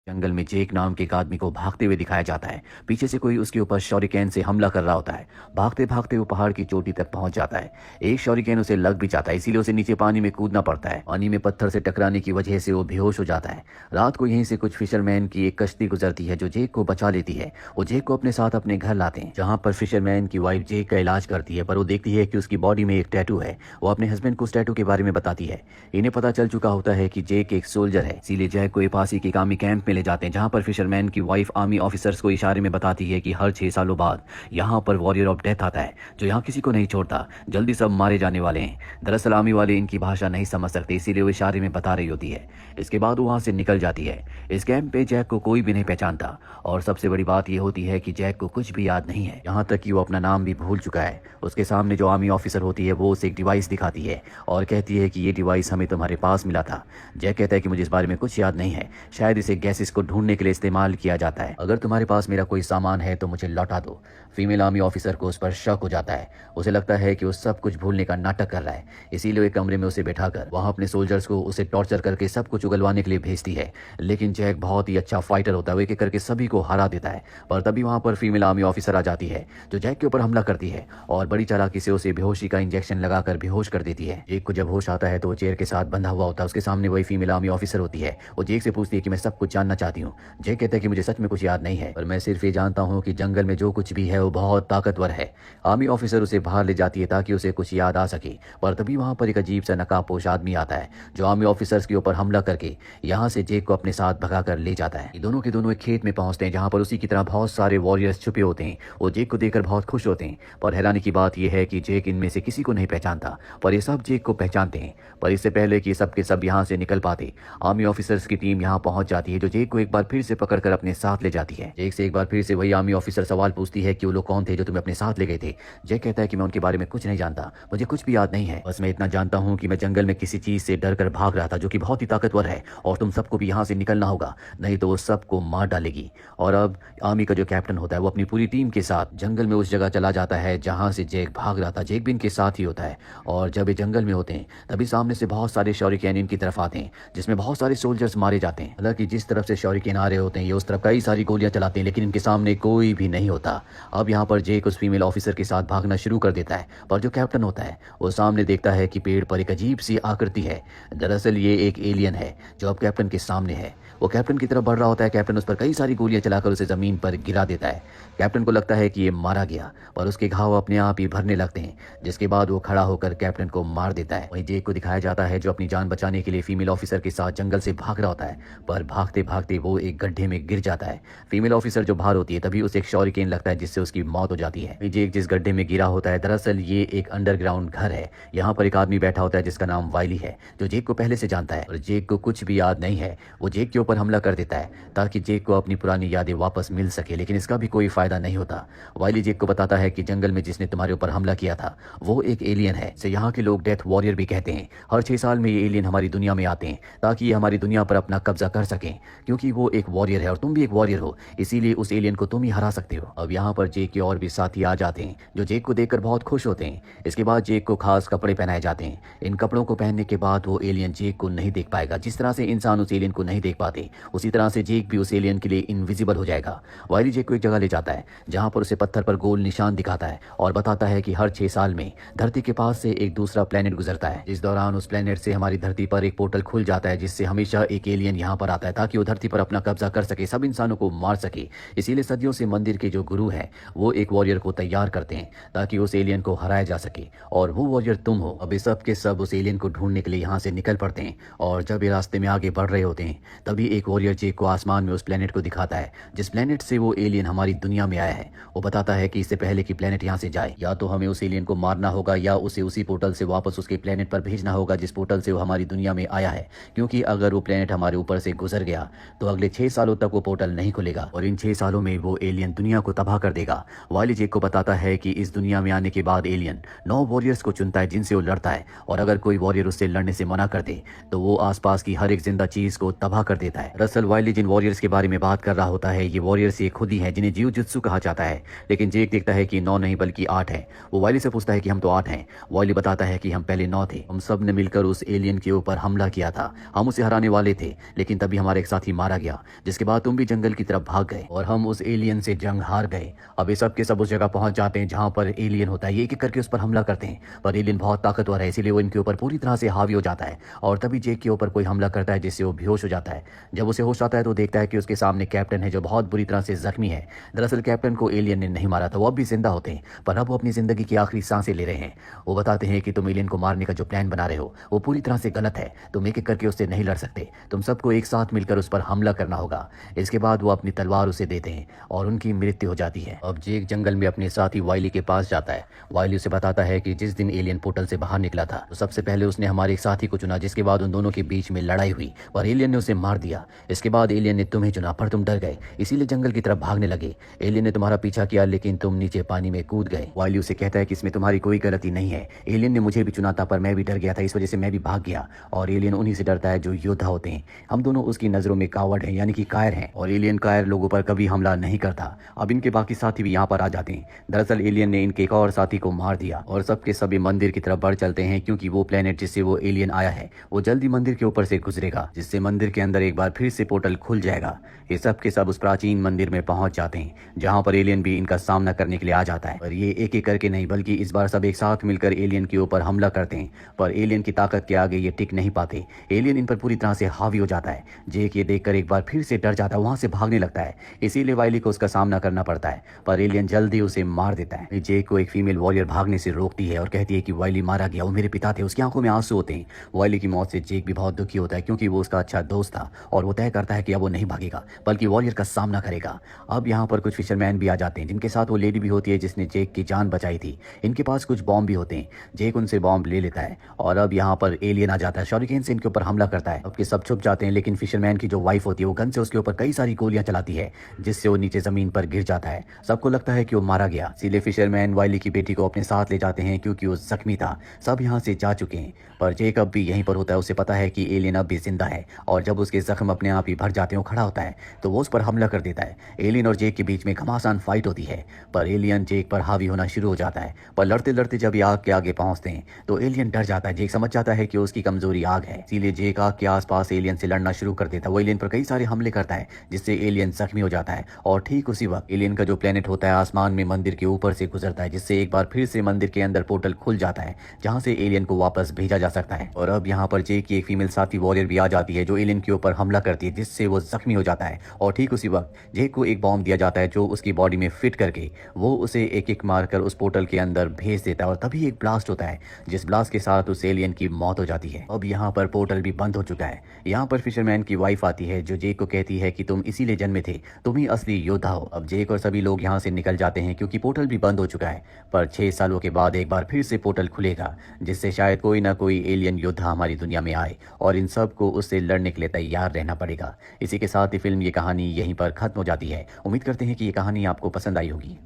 जंगल में जेक नाम के एक आदमी को भागते हुए दिखाया जाता है। पीछे से कोई उसके ऊपर शॉरिकेन से हमला कर रहा होता है। भागते भागते वो पहाड़ की चोटी तक पहुंच जाता है। एक शॉरिकेन उसे लग भी जाता है, इसीलिए उसे नीचे पानी में कूदना पड़ता है। पानी में पत्थर से टकराने की वजह से वो बेहोश हो जाता है। रात को यहीं से कुछ फिशरमैन की एक कश्ती गुजरती है जो जेक को बचा लेती है। वो जेक को अपने साथ अपने घर लाते हैं, जहाँ पर फिशरमैन की वाइफ जेक का इलाज करती है, पर वो देखती है कि उसकी बॉडी में एक टैटू है। वो अपने हस्बैंड को उस टैटू के बारे में बताती है। इन्हें पता चल चुका होता है कि जेक एक सोल्जर है, इसीलिए जैक को पास ही के आर्मी कैंप में ले जाते हैं, जहाँ पर फिशरमैन की वाइफ आर्मी ऑफिसर्स को इशारे में बताती है कि हर 6 सालों बाद यहाँ पर वॉरियर ऑफ डेथ आता है जो यहाँ किसी को नहीं छोड़ता, जल्दी सब मारे जाने वाले हैं। दरअसल आर्मी वाले इनकी भाषा नहीं समझ सकते, इसीलिए वो इशारे में बता रही होती है। इसके बाद वो वहाँ से निकल जाती है। इस कैंप पे जैक को कोई भी नहीं पहचानता, और सबसे बड़ी बात यह होती है कि जैक को कुछ भी याद नहीं है, यहाँ तक कि वो अपना नाम भी भूल चुका है। उसके सामने जो आर्मी ऑफिसर होती है वो उसे एक डिवाइस दिखाती है और कहती है कि ये डिवाइस हमें तुम्हारे पास मिला था। जैक कहता है कि मुझे इस बारे में कुछ याद नहीं है, शायद इसे गैसेस को ढूंढने के लिए इस्तेमाल किया जाता है। अगर तुम्हारे पास मेरा कोई सामान है तो मुझे लौटा दो। फीमेल आर्मी ऑफिसर को उस पर शक हो जाता है। उसे लगता है कि वो सब कुछ भूलने का नाटक कर रहा है, इसीलिए वो एक कमरे में उसे बैठाकर वहां अपने सोल्जर्स को उसे टॉर्चर करके सब कुछ उगलवाने के लिए भेजती है। लेकिन जैक बहुत ही अच्छा फाइटर होता है, वो एक एक करके सभी को हरा देता है। पर तभी वहां पर फीमेल आर्मी ऑफिसर आ जाती है जो जैक के ऊपर हमला करती है और बड़ी चालाकी से उसे बेहोशी का इंजेक्शन लगाकर बेहोश कर देती है। जेक को जब होश आता है तो वो चेयर के साथ बंधा हुआ होता है। उसके सामने वही फीमेल आर्मी ऑफिसर होती है। वो जेक से पूछती है कि मैं सब कुछ जानना चाहती हूँ। जेक कहता है कि मुझे सच में कुछ याद नहीं है, पर मैं सिर्फ ये जानता हूँ कि जंगल में जो कुछ भी है वो बहुत ताकतवर है। आर्मी ऑफिसर उसे बाहर ले जाती है ताकि उसे कुछ याद आ सके, पर तभी वहां पर एक अजीब सा नकाबपोश आदमी आता है जो आर्मी ऑफिसर्स के ऊपर हमला करके यहाँ से जेक को अपने साथ भगाकर ले जाता है। ये दोनों के दोनों एक खेत में पहुंचते हैं जहाँ पर उसी की तरह बहुत सारे वॉरियर्स छुपे होते हैं। वो जेक को देखकर बहुत खुश होते हैं, पर हैरानी की बात यह है कि जेक इनमें से किसी को नहीं पहचानता, पर ये सब जेक को पहचानते हैं। पर इससे पहले कि सब के सब यहाँ से निकल पाते, आर्मी ऑफिसर्स की टीम यहाँ पहुंच जाती है जो जेक को एक बार फिर से पकड़कर अपने साथ ले जाती है। जेक से एक बार फिर से वही आर्मी ऑफिसर सवाल पूछती है कि वो लोग कौन थे जो तुम्हें अपने साथ ले गए थे। जेक कहता है कि मैं उनके बारे में कुछ नहीं जानता, मुझे कुछ भी याद नहीं है, बस मैं इतना जानता हूँ कि मैं जंगल में किसी चीज से डर कर भाग रहा था जो कि बहुत ही ताकतवर है, और तुम सबको भी यहाँ से निकलना होगा, नहीं तो वो सबको मार डालेगी। और अब आर्मी का जो कैप्टन होता है वो अपनी पूरी टीम के साथ जंगल में उस जगह चला जाता है जहाँ से जेक भाग रहा था। जेक भी इनके साथ ही होता है, और जब ये जंगल में होते हैं तभी सामने से बहुत सारे शॉरिकेन इनकी तरफ आते हैं जिसमें बहुत सारे सोल्जर्स मारे जाते हैं। हालांकि जिस तरफ से शॉरिकेन आ रहे होते हैं ये उस तरफ कई सारी गोलियां चलाते हैं, लेकिन इनके सामने कोई भी नहीं होता। अब यहाँ पर जेक उस फीमेल ऑफिसर के साथ भागना शुरू कर देता है, पर जो कैप्टन होता है वो सामने देखता है कि पेड़ पर एक अजीब सी आकृति है। दरअसल ये एक एलियन है जो अब कैप्टन के सामने है। वो कैप्टन की तरफ बढ़ रहा होता है। कैप्टन उस पर कई सारी गोलियां चलाकर उसे जमीन पर गिरा देता है। कैप्टन को लगता है कि ये मारा गया, पर उसके घाव अपने आप ही भरने लगते हैं, जिसके बाद वो खड़ा होकर कैप्टन को मार देता है। वहीं जेक को दिखाया जाता है जो अपनी जान बचाने के लिए फीमेल ऑफिसर के साथ जंगल से भाग रहा होता है, पर भागते भागते वो एक गड्ढे में गिर जाता है। फीमेल ऑफिसर जो बाहर होती है तभी उसे एक शॉरिकेन लगता है जिससे उसकी मौत हो जाती है। जेक जिस गड्ढे में गिरा होता है दरअसल ये एक अंडरग्राउंड घर है। यहाँ पर एक आदमी बैठा होता है जिसका नाम वाइली है, जो जेक को पहले से जानता है, और जेक को कुछ भी याद नहीं है। वो जेक के ऊपर हमला कर देता है ताकि जेक को अपनी पुरानी यादें वापस मिल सके, लेकिन इसका भी कोई फायदा नहीं होता। वाइली जेक को बताता है कि जंगल में जिसने तुम्हारे ऊपर हमला किया था वो एक एलियन है, इसे यहाँ के लोग डेथ वॉरियर भी कहते हैं। हर 6 साल में ये एलियन हमारी दुनिया में आते हैं ताकि ये हमारी दुनिया पर अपना कब्जा कर सकें, क्योंकि वो एक वॉरियर है और तुम भी एक वॉरियर हो, इसीलिए उस एलियन को तुम ही हरा सकते हो। अब यहाँ पर जेक के और भी साथी आ जाते हैं जो जेक को देखकर बहुत खुश होते हैं। इसके बाद जेक को खास कपड़े पहनाए जाते हैं। इन कपड़ों को पहनने के बाद वो एलियन जेक को नहीं देख पाएगा। जिस तरह से इंसान उस एलियन को नहीं देख पाते उसी तरह से जेक भी उस एलियन के लिए इनविजिबल हो जाएगा। वाइली जेक को एक जगह ले जाता है जहाँ पर उसे पत्थर पर गोल निशान दिखाता है और बताता है कि हर 6 साल में धरती के पास से एक दूसरा प्लेनेट गुजरता है। इस दौरान उस प्लेनेट से हमारी धरती पर एक पोर्टल खुल जाता है जिससे हमेशा एक एलियन यहाँ पर आता है ताकि वो धरती पर अपना कब्जा कर सके, सब इंसानों को मार सके। इसीलिए सदियों से मंदिर के जो गुरु हैं वो एक वॉरियर को तैयार करते हैं ताकि उस एलियन को हराया जा सके, और वो वॉरियर तुम हो। अब सब के सब उस एलियन को ढूंढने के लिए यहाँ से निकल पड़ते हैं, और जब ये रास्ते में आगे बढ़ रहे होते हैं तभी एक वॉरियर जेक को आसमान में उस प्लेनेट को दिखाता है जिस प्लेनेट से वो एलियन हमारी दुनिया में आया है। वो बताता है कि इससे पहले कि प्लेनेट यहाँ से जाए या तो हमें उस एलियन को मारना होगा या उसे उसी पोर्टल से वापस उसके प्लेनेट पर भेजना होगा जिस पोर्टल से वो हमारी दुनिया में आया है, क्योंकि अगर वो प्लेनेट हमारे ऊपर से गुजर गया तो अगले 6 सालों तक वो पोर्टल नहीं खुलेगा और इन 6 सालों में वो एलियन दुनिया को तबाह कर देगा। वाइली जेक को बताता है कि इस दुनिया में आने के बाद एलियन 9 वॉरियर्स को चुनता है जिनसे वो लड़ता है, और अगर कोई वॉरियर उससे लड़ने से मना कर दे तो वो आसपास की हर एक जिंदा चीज को तबाह कर देता है। दरअसल वाइली जिन वॉरियर्स के बारे में बात कर रहा होता है ये वॉरियर्स ये खुद ही है जिन्हें जियोजुत्सु कहा जाता है, लेकिन जेक देखता है कि 9 नहीं बल्कि 8 है। वो वाइली से पूछता है कि हम तो 8 हैं। वाइली बताता है कि हम पहले 9 थे, हम सब ने मिलकर उस एलियन के ऊपर हमला किया था, हम उसे हराने वाले थे, लेकिन तभी हमारा एक साथी मारा गया, जिसके बाद तुम भी जंगल की तरफ भाग गए और हम उस एलियन से जंग हार गए। अब ये सब के सब उस जगह पहुंच जाते हैं जहां पर एलियन होता है। ये एक एक करके उस पर हमला करते हैं, पर एलियन बहुत ताकतवर है, इसीलिए वो इनके ऊपर पूरी तरह से हावी हो जाता है। और तभी जेक के ऊपर कोई हमला करता है जिससे वो बेहोश हो जाता है। जब उसे होश आता है तो देखता है कि उसके सामने कैप्टन है जो बहुत बुरी तरह से जख्मी है। दरअसल कैप्टन को एलियन ने नहीं मारा था, वो अब भी जिंदा होते हैं, पर अब वो अपनी जिंदगी की आखिरी सांसें ले रहे हैं। वो बताते हैं कि तुम एलियन को मारने का जो प्लान बना रहे हो वो पूरी तरह से गलत है, तुम एक एक करके उससे नहीं लड़ सकते, तुम सबको एक साथ मिलकर उस पर हमला करना होगा। इसके बाद वो अपनी तलवार उसे देते हैं और उनकी मृत्यु हो जाती है। अब जेक जंगल में अपने साथी वाइली के पास जाता है। वाइली उसे बताता है कि जिस दिन एलियन पोर्टल से बाहर निकला था तो सबसे पहले उसने हमारे एक साथी को चुना, जिसके बाद उन दोनों के बीच में लड़ाई हुई और एलियन ने उसे मार दिया। इसके बाद एलियन ने तुम्हें चुना, पर तुम डर गए, इसीलिए जंगल की तरफ भागने लगे। एलियन ने तुम्हारा पीछा किया लेकिन तुम नीचे पानी में कूद गए। वाइली उसे कहता है कि इसमें तुम्हारी कोई गलती नहीं है, एलियन ने मुझे भी चुना था पर मैं भी डर गया था, इस वजह से मैं भी भाग गया। और एलियन उन्हीं से डरता है जो योद्धा होते हैं। हम दोनों उसकी नजरों में कावड़ हैं, यानी कि कायर हैं, और एलियन कायर लोगों पर कभी हमला नहीं करता। अब इनके बाकी साथी भी यहाँ पर आ जाते हैं। दरअसल एलियन ने इनके एक और साथी को मार दिया और सबके सभी मंदिर की तरफ बढ़ चलते हैं, क्योंकि वो प्लेनेट जिससे वो एलियन आया है वो जल्दी मंदिर के ऊपर से गुजरेगा, जिससे मंदिर के अंदर एक बार फिर से पोर्टल खुल जाएगा। ये सब के सब उस प्राचीन मंदिर में पहुंच जाते हैं जहां पर एलियन भी इनका सामना करने के लिए आ जाता है। और ये एक एक करके नहीं बल्कि इस बार सब एक साथ मिलकर एलियन के ऊपर हमला करते हैं, पर एलियन की ताकत के आगे ये टिक नहीं पाते। एलियन इन पर पूरी तरह से हावी हो जाता है। जेक ये देखकर एक बार फिर से डर जाता है, वहां से भागने लगता है, इसीलिए वाइली को उसका सामना करना पड़ता है, पर एलियन जल्दी उसे मार देता है। जेक को एक फीमेल वॉरियर भागने से रोकती है और कहती है कि वाइली मारा गया, वो मेरे पिता थे। उसकी आंखों में आंसू होते हैं। वाइली की मौत से जेक भी बहुत दुखी होता है, क्योंकि वो उसका अच्छा दोस्त था, और वो तय करता है कि अब वो नहीं भागेगा बल्कि वॉरियर का सामना करेगा। अब यहाँ पर कुछ फिशरमैन भी आ जाते हैं, जिनके साथ वो लेडी भी होती है जिसने जेक की जान बचाई थी। इनके पास कुछ बॉम्ब भी होते हैं। जेक उनसे बॉम्ब ले लेता है और अब यहाँ पर एलियन आ जाता है, शॉरिकेन से इनके ऊपर हमला करता है। अब के सब छुप जाते हैं, लेकिन फिशरमैन की जो वाइफ होती है वो गन से उसके ऊपर कई सारी गोलियां चलाती है, जिससे वो नीचे जमीन पर गिर जाता है। सबको लगता है कि वो मारा गया, इसीलिए फिशरमैन वाइली की बेटी को अपने साथ ले जाते हैं, क्योंकि वो जख्मी था। सब यहाँ से जा चुके हैं, पर जेक अब भी यहीं पर होता है। उसे पता है कि एलियन अब भी जिंदा है, और जब उसके जख्म अपने आप ही भर जाते हैं, वो खड़ा होता है तो वो उस पर हमला कर देता है। एलियन और जेक के बीच में घमासान फाइट होती है, पर एलियन जेक पर हावी होना शुरू हो जाता है। पर लड़ते लड़ते जब ये आग के आगे पहुंचते हैं तो एलियन डर जाता है। जेक समझ जाता है कि उसकी कमजोरी आग है, इसीलिए जेक आग के आसपास एलियन से लड़ना शुरू कर देता है। वो एलियन पर कई सारे हमले करता है, जिससे एलियन जख्मी हो जाता है। और ठीक उसी वक्त एलियन का जो प्लेनेट होता है आसमान में मंदिर के ऊपर से गुजरता है, जिससे एक बार फिर से मंदिर के अंदर पोर्टल खुल जाता है, जहां से एलियन को वापस भेजा जा सकता है। और अब यहाँ पर जेक की एक फीमेल साथी वॉरियर भी आ जाती है, जो एलियन के ऊपर हमला करती है, जिससे वो जख्मी हो जाता है। और ठीक उसी वक्त जेक को एक बॉम्ब दिया जाता है, जो उसकी बॉडी में फिट करके वो उसे एक एक मारकर उस पोर्टल के अंदर भेज देता है। और तभी एक ब्लास्ट होता है, जिस ब्लास्ट के साथ उस एलियन की मौत हो जाती है। अब यहाँ पर पोर्टल भी बंद हो चुका है। यहाँ पर फिशरमैन की वाइफ आती है, जो जेक को कहती है कि तुम इसीलिए जन्मे थे, तुम ही असली योद्धा हो। अब जेक और सभी लोग यहाँ से निकल जाते हैं, क्योंकि पोर्टल भी बंद हो चुका है। पर 6 सालों के बाद एक बार फिर से पोर्टल खुलेगा, जिससे शायद कोई ना कोई एलियन योद्धा हमारी दुनिया में आए, और इन सब को उससे लड़ने के लिए तैयार रहना पड़ेगा। इसी के साथ ही फिल्म ये कहानी यहीं पर खत्म हो जाती है। उम्मीद करते हैं कि ये कहानी आपको पसंद आई होगी।